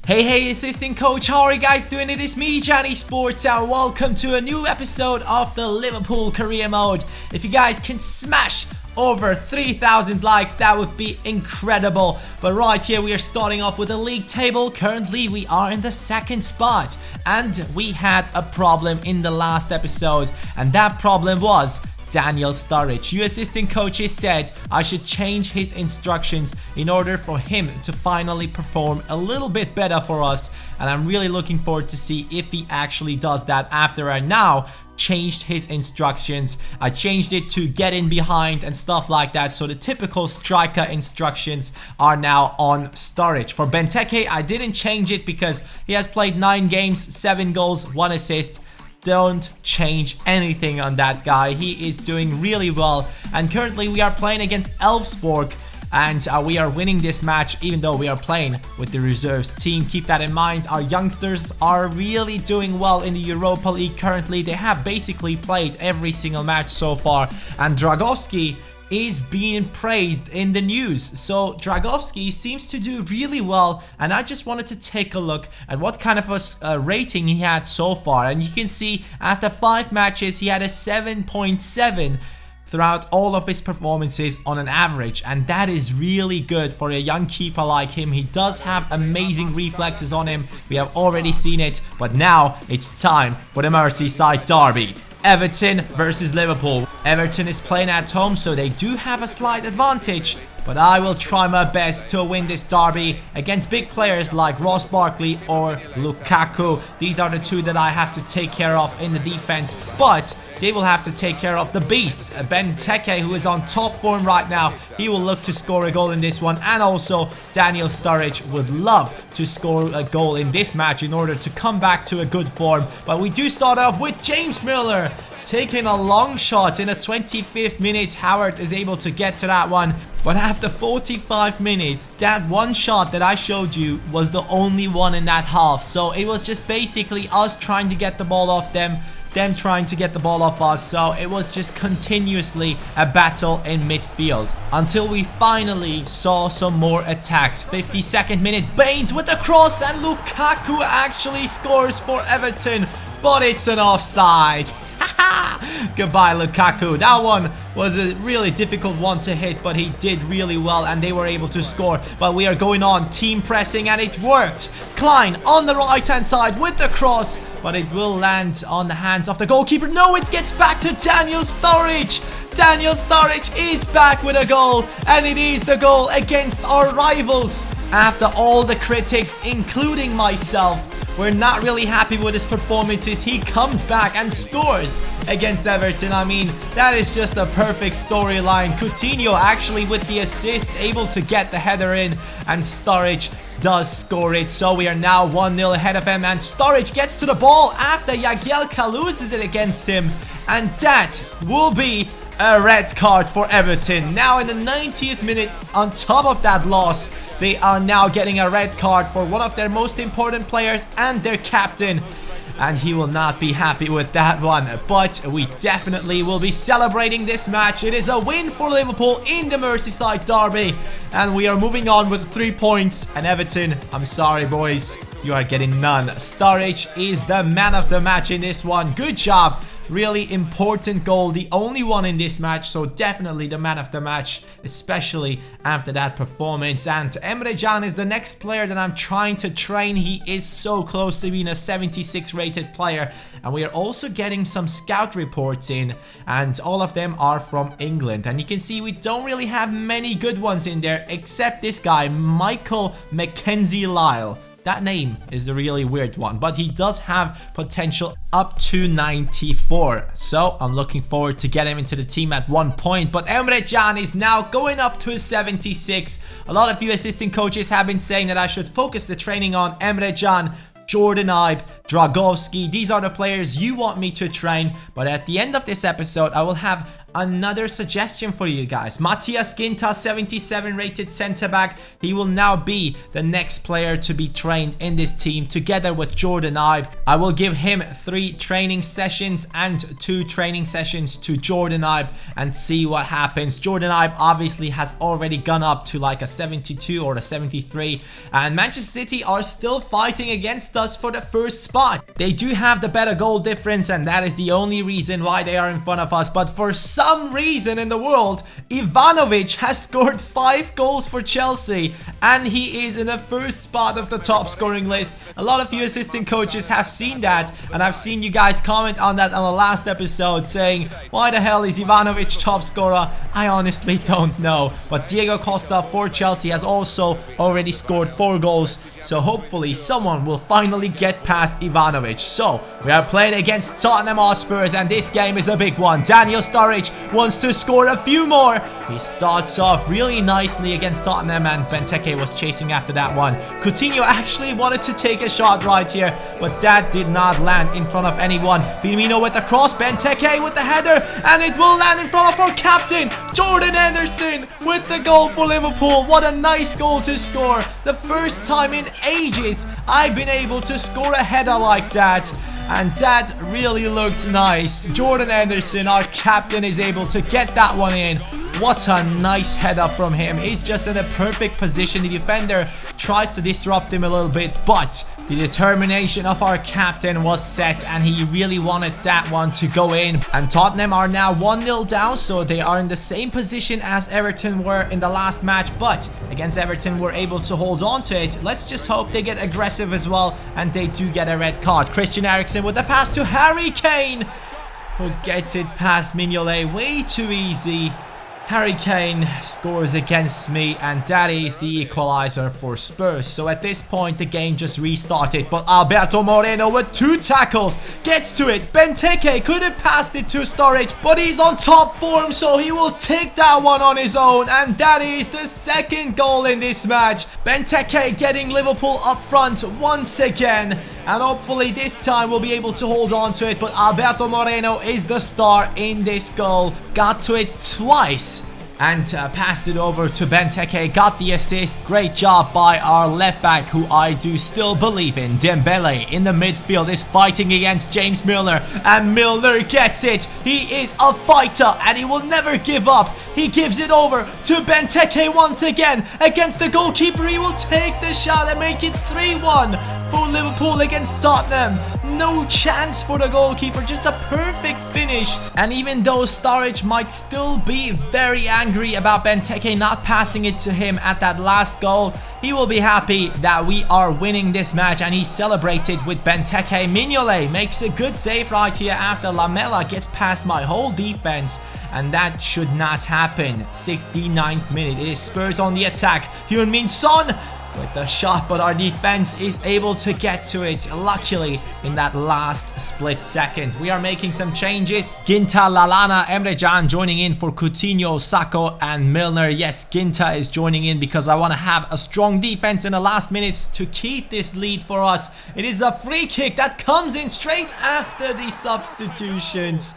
Hey, assistant coach, how are you guys doing? It is me, CaniSports, and welcome to a new episode of the Liverpool Career Mode. If you guys can smash over 3,000 likes, that would be incredible. But right here, we are starting off with the league table. Currently, we are in the second spot, and we had a problem in the last episode, and that problem was Daniel Sturridge. You assistant coaches said I should change his instructions in order for him to finally perform a little bit better for us, and I'm really looking forward to see if he actually does that after I now changed his instructions. I changed it to get in behind and stuff like that, so the typical striker instructions are now on Sturridge. For Benteke, I didn't change it because he has played 9 games, 7 goals, 1 assist. Don't change anything on that guy. He is doing really well, and currently we are playing against Elfsborg, and we are winning this match even though we are playing with the reserves team. Keep that in mind. Our youngsters are really doing well in the Europa League currently. They have basically played every single match so far, and Dragowski is being praised in the news. So Dragowski seems to do really well, and I just wanted to take a look at what kind of a rating he had so far. And you can see after 5 matches he had a 7.7 throughout all of his performances on an average, and that is really good for a young keeper like him. He does have amazing reflexes on him. We have already seen it, but now it's time for the Merseyside derby. Everton versus Liverpool. Everton is playing at home, so they do have a slight advantage, but I will try my best to win this derby against big players like Ross Barkley or Lukaku. These are the two that I have to take care of in the defense, but they will have to take care of the beast, Benteke, who is on top form right now. He will look to score a goal in this one, and also Daniel Sturridge would love to score a goal in this match in order to come back to a good form. But we do start off with James Milner taking a long shot in the 25th minute. Howard is able to get to that one, but after 45 minutes, that one shot that I showed you was the only one in that half. So it was just basically us trying to get the ball off them trying to get the ball off us. So it was just continuously a battle in midfield until we finally saw some more attacks. 52nd minute, Baines with the cross, and Lukaku actually scores for Everton, but it's an offside. Goodbye, Lukaku. That one was a really difficult one to hit, but he did really well and they were able to score. But we are going on team pressing, and it worked. Klein on the right hand side with the cross, but it will land on the hands of the goalkeeper. No, it gets back to Daniel Sturridge. Daniel Sturridge is back with a goal, and it is the goal against our rivals. After all the critics, including myself, we're not really happy with his performances, he comes back and scores against Everton. I mean, that is just a perfect storyline. Coutinho actually with the assist, able to get the header in, and Sturridge does score it. So we are now 1-0 ahead of him, and Sturridge gets to the ball after Jagielka loses it against him, and that will be a red card for Everton. Now in the 90th minute, on top of that loss, they are now getting a red card for one of their most important players and their captain, and he will not be happy with that one. But we definitely will be celebrating this match. It is a win for Liverpool in the Merseyside derby, and we are moving on with 3 points. And Everton, I'm sorry boys, you are getting none. Sturridge is the man of the match in this one. Good job. Really important goal, the only one in this match, so definitely the man of the match, especially after that performance. And Emre Can is the next player that I'm trying to train. He is so close to being a 76 rated player, and we are also getting some scout reports in, and all of them are from England. And you can see we don't really have many good ones in there, except this guy, Michael Mackenzie-Lyle. That name is a really weird one, but he does have potential up to 94. So I'm looking forward to get him into the team at one point. But Emre Can is now going up to a 76. A lot of you assistant coaches have been saying that I should focus the training on Emre Can, Jordan Ibe, Dragowski. These are the players you want me to train. But at the end of this episode, I will have another suggestion for you guys. Matthias Ginter, 77 rated center back. He will now be the next player to be trained in this team together with Jordan Ibe. I will give him 3 training sessions and 2 training sessions to Jordan Ibe and see what happens. Jordan Ibe obviously has already gone up to like a 72 or a 73, and Manchester City are still fighting against us for the first spot. They do have the better goal difference, and that is the only reason why they are in front of us. But for some reason in the world, Ivanovic has scored 5 goals for Chelsea, and he is in the first spot of the top scoring list. A lot of you assistant coaches have seen that, and I've seen you guys comment on that on the last episode saying, why the hell is Ivanovic top scorer? I honestly don't know. But Diego Costa for Chelsea has also already scored 4 goals, so hopefully someone will finally get past Ivanovic. So we are playing against Tottenham Hotspurs, and this game is a big one. Daniel Sturridge wants to score a few more. He starts off really nicely against Tottenham, and Benteke was chasing after that one. Coutinho actually wanted to take a shot right here, but that did not land in front of anyone. Firmino with the cross, Benteke with the header, and it will land in front of our captain, Jordan Henderson, with the goal for Liverpool. What a nice goal to score. The first time in ages I've been able to score a header like that, and that really looked nice. Jordan Henderson, our captain, is able to get that one in. What a nice header from him. He's just in a perfect position. The defender tries to disrupt him a little bit, but the determination of our captain was set, and he really wanted that one to go in. And Tottenham are now 1-0 down, so they are in the same position as Everton were in the last match, but against Everton we're able to hold on to it. Let's just hope they get aggressive as well, and they do get a red card. Christian Eriksen with the pass to Harry Kane, who gets it past Mignolet way too easy. Harry Kane scores against me, and that is the equalizer for Spurs. So at this point the game just restarted, but Alberto Moreno with 2 tackles gets to it. Benteke could have passed it to Sturridge, but he's on top form, so he will take that one on his own, and that is the 2nd goal in this match. Benteke getting Liverpool up front once again, and hopefully this time we'll be able to hold on to it. But Alberto Moreno is the star in this goal. Got to it twice and passed it over to Benteke, got the assist. Great job by our left back, who I do still believe in. Dembele in the midfield is fighting against James Milner, and Milner gets it. He is a fighter, and he will never give up. He gives it over to Benteke once again against the goalkeeper. He will take the shot and make it 3-1 for Liverpool against Tottenham. No chance for the goalkeeper, just a perfect finish. And even though Sturridge might still be very angry about Benteke not passing it to him at that last goal, he will be happy that we are winning this match, and he celebrated with Benteke. Mignolet makes a good save right here after Lamela gets past my whole defense, and that should not happen. 69th minute, it is Spurs on the attack. Heung-min Son with the shot, but our defense is able to get to it, luckily, in that last split second. We are making some changes. Ginter, Lallana, Emre Can joining in for Coutinho, Sako, and Milner. Yes, Ginter is joining in because I want to have a strong defense in the last minutes to keep this lead for us. It is a free kick that comes in straight after the substitutions,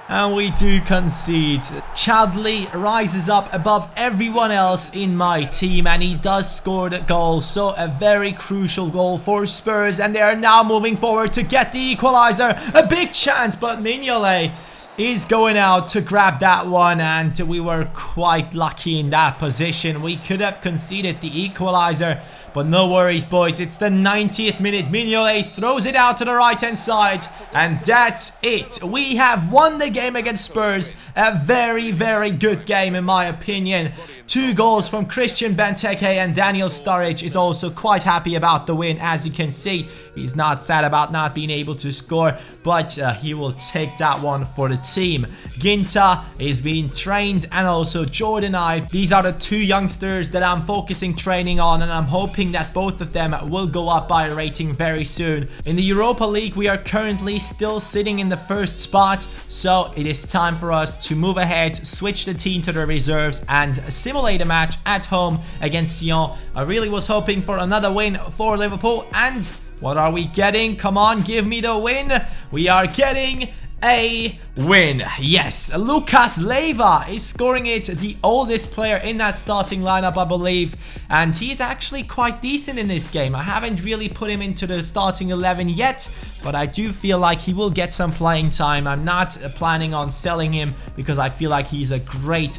and we do concede. Chadli rises up above everyone else in my team, and he does score the goal. So a very crucial goal for Spurs, and they are now moving forward to get the equalizer. A big chance, but Mignolet is going out to grab that one, and we were quite lucky in that position. We could have conceded the equalizer, but no worries, boys. It's the 90th minute. Mignolet throws it out to the right hand side, and that's it. We have won the game against Spurs. A very, very good game in my opinion. 2 goals from Christian Benteke, and Daniel Sturridge is also quite happy about the win. As you can see, he's not sad about not being able to score, but he will take that one for the team. Ginter is being trained, and also Jordan Ibe. These are the 2 youngsters that I'm focusing training on, and I'm hoping that both of them will go up by a rating very soon. In the Europa League, we are currently still sitting in the 1st spot, so it is time for us to move ahead, switch the team to the reserves, and simulate a match at home against Sion. I really was hoping for another win for Liverpool, and what are we getting? Come on, give me the win. We are getting a win. Yes, Lucas Leiva is scoring it, the oldest player in that starting lineup, I believe, and he's actually quite decent in this game. I haven't really put him into the starting 11 yet, but I do feel like he will get some playing time. I'm not planning on selling him because I feel like he's a great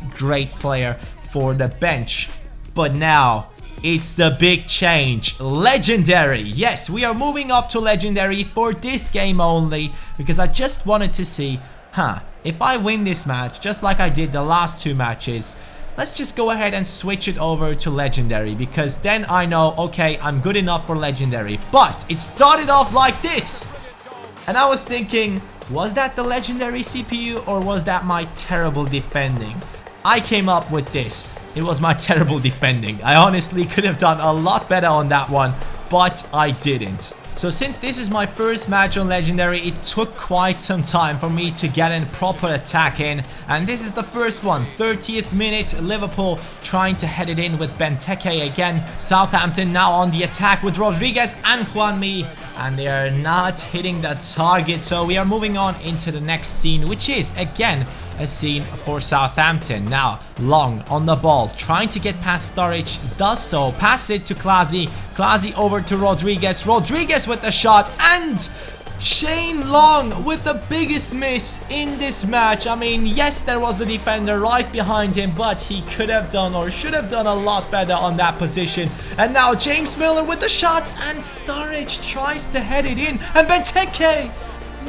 player for the bench. But now it's the big change. Legendary. Yes, we are moving up to Legendary for this game only, because I just wanted to see, if I win this match just like I did the last 2 matches, let's just go ahead and switch it over to Legendary, because then I know, okay, I'm good enough for Legendary. But it started off like this, and I was thinking, was that the Legendary CPU or was that my terrible defending? I came up with this. It was my terrible defending. I honestly could have done a lot better on that one, but I didn't. So since this is my first match on Legendary, it took quite some time for me to get a proper attack in. And this is the first one. 30th minute, Liverpool trying to head it in with Benteke again. Southampton now on the attack with Rodriguez and Juanmi. And they are not hitting the target. So we are moving on into the next scene, which is, again, a scene for Southampton. Now, Long on the ball, trying to get past Sturridge, does so, pass it to Klasi, Klasi over to Rodriguez, Rodriguez with the shot, and Shane Long with the biggest miss in this match. I mean, yes, there was the defender right behind him, but he could have done or should have done a lot better on that position. And now James Milner with the shot, and Sturridge tries to head it in, and Benteke!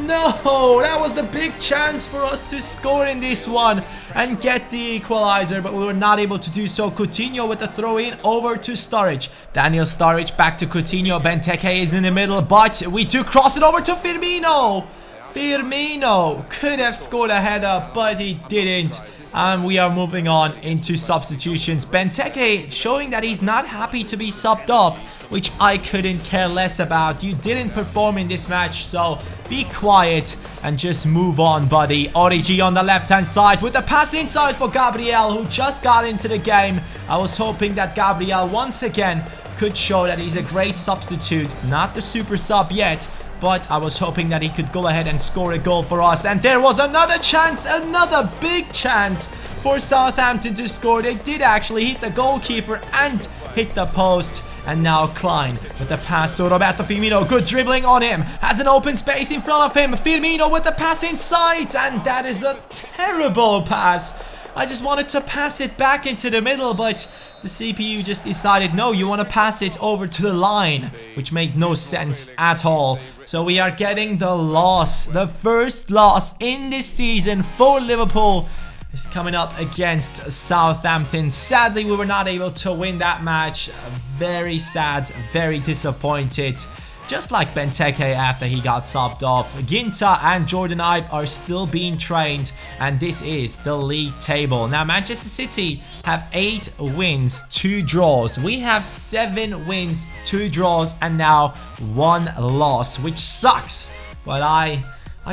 No, that was the big chance for us to score in this one and get the equalizer, but we were not able to do so. Coutinho with the throw in over to Sturridge. Daniel Sturridge back to Coutinho. Benteke is in the middle, but we do cross it over to Firmino. Firmino could have scored a header, but he didn't. And we are moving on into substitutions. Benteke showing that he's not happy to be subbed off, which I couldn't care less about. You didn't perform in this match, so be quiet and just move on, buddy. Origi on the left-hand side with the pass inside for Gabriel, who just got into the game. I was hoping that Gabriel once again could show that he's a great substitute. Not the super sub yet, but I was hoping that he could go ahead and score a goal for us. And there was another chance, another big chance for Southampton to score. They did actually hit the goalkeeper and hit the post. And now Klein with the pass to Roberto Firmino. Good dribbling on him. Has an open space in front of him. Firmino with the pass inside. And that is a terrible pass. I just wanted to pass it back into the middle, but the CPU just decided, no, you want to pass it over to the line, which made no sense at all. So we are getting the loss. The first loss in this season for Liverpool is coming up against Southampton. Sadly, we were not able to win that match. Very sad, very disappointed. Just like Benteke after he got subbed off, Ginta and Jordan Ibe are still being trained, and this is the league table. Now, Manchester City have 8 wins, 2 draws. We have 7 wins, 2 draws, and now 1 loss, which sucks. But I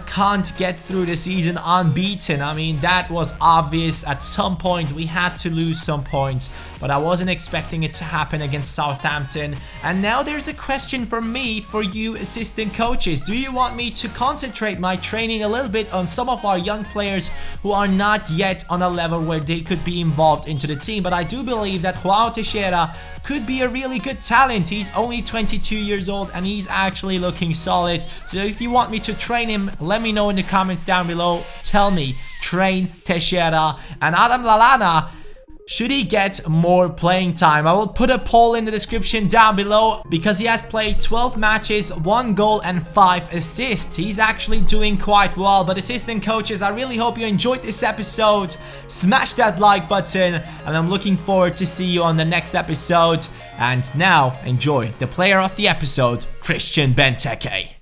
can't get through the season unbeaten. I mean, that was obvious. At some point, we had to lose some points, but I wasn't expecting it to happen against Southampton. And now there's a question for me, for you assistant coaches. Do you want me to concentrate my training a little bit on some of our young players who are not yet on a level where they could be involved into the team? But I do believe that Joao Teixeira could be a really good talent. He's only 22 years old and he's actually looking solid. So if you want me to train him, let me know in the comments down below. Tell me, train Teixeira. And Adam Lallana, should he get more playing time? I will put a poll in the description down below, because he has played 12 matches, 1 goal and 5 assists. He's actually doing quite well. But assistant coaches, I really hope you enjoyed this episode. Smash that like button, and I'm looking forward to see you on the next episode. And now enjoy the player of the episode, Christian Benteke.